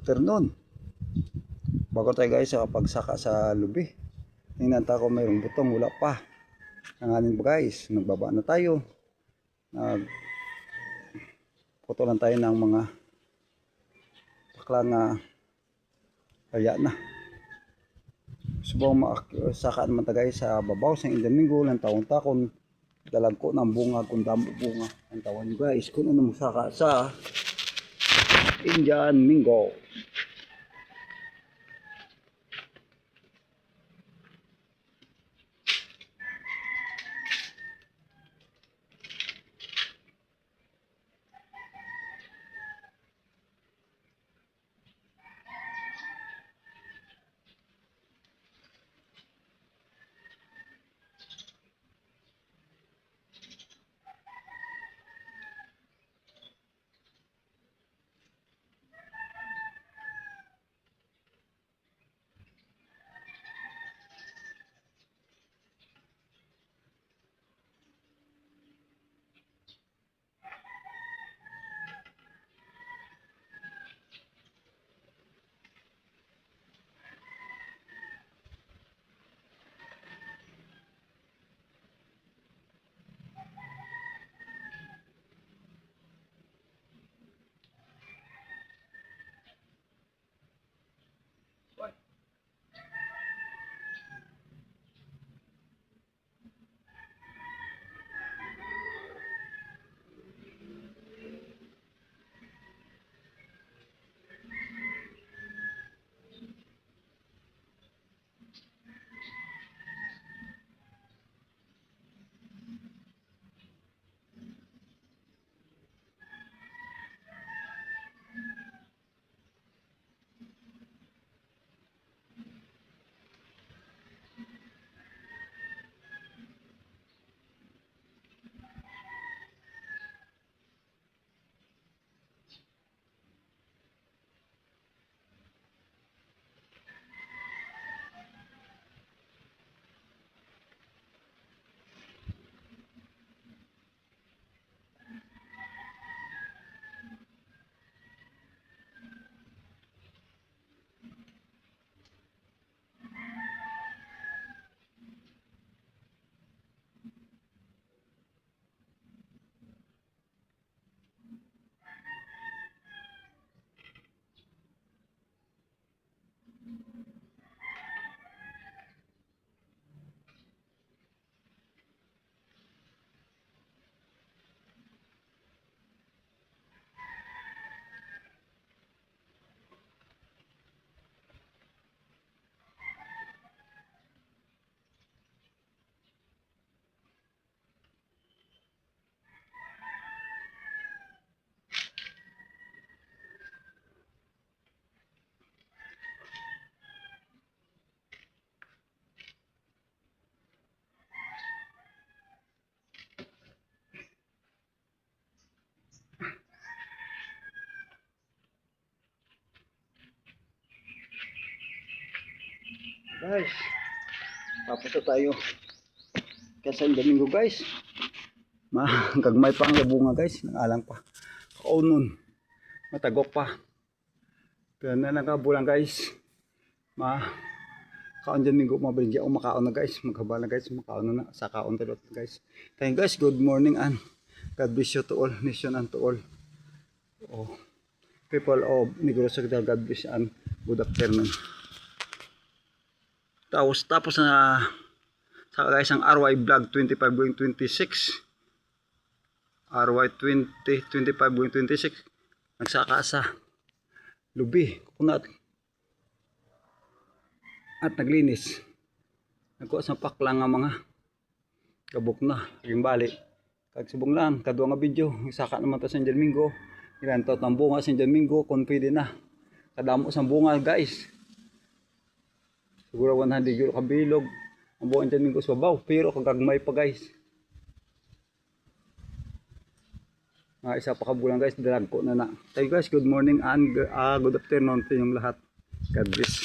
afternoon. Bago tayo guys sa pagsaka sa lubi. Hinanta ko mayroong butong, wala pa. Nanganin ba guys? Nagbaba na tayo. Nagputo lang tayo ng mga paklang kaya na. Subong saka naman tayo guys sa babaw sa Indian Mingo ng taong takon. Dalag ko ng bunga kung damo bunga. Ang tawag nyo guys kung ano magsaka sa Indian Mingo. Guys, tapos na tayo kasi ang Domingo guys. Kagmay pa ang bunga guys, nangalang pa. Kaunon, matagok pa. Kaya na nakabulang guys. Kaon Domingo, mabaligya o makaon na guys. Maghabal na guys, makaon na sa kaon talot guys. Thank you guys, good morning and God bless you to all, nation and to all. Oh, people of Negros Occidental, God bless and good afternoon. Tapos na sa guys ang RY vlog 25 going 26. RY 25 going 26. Nagsaka sa lubi, kunat at naglinis. Nagkuha sa paklang nga mga kabuk na, yung bali. Kag subong lang, kadwa nga video, saka naman ta sa Indian Mingo. Ilan taon ng bunga sa Indian Mingo, confident na. Kadamo sa bunga guys. Siguro 100 euro kabilog. Ang buong Indian Mingo sa babaw, pero kagagmay pa guys. Mga isa pa kabulang guys, dalag ko na na. Thank you guys, good morning and good afternoon sa inyong lahat. God bless.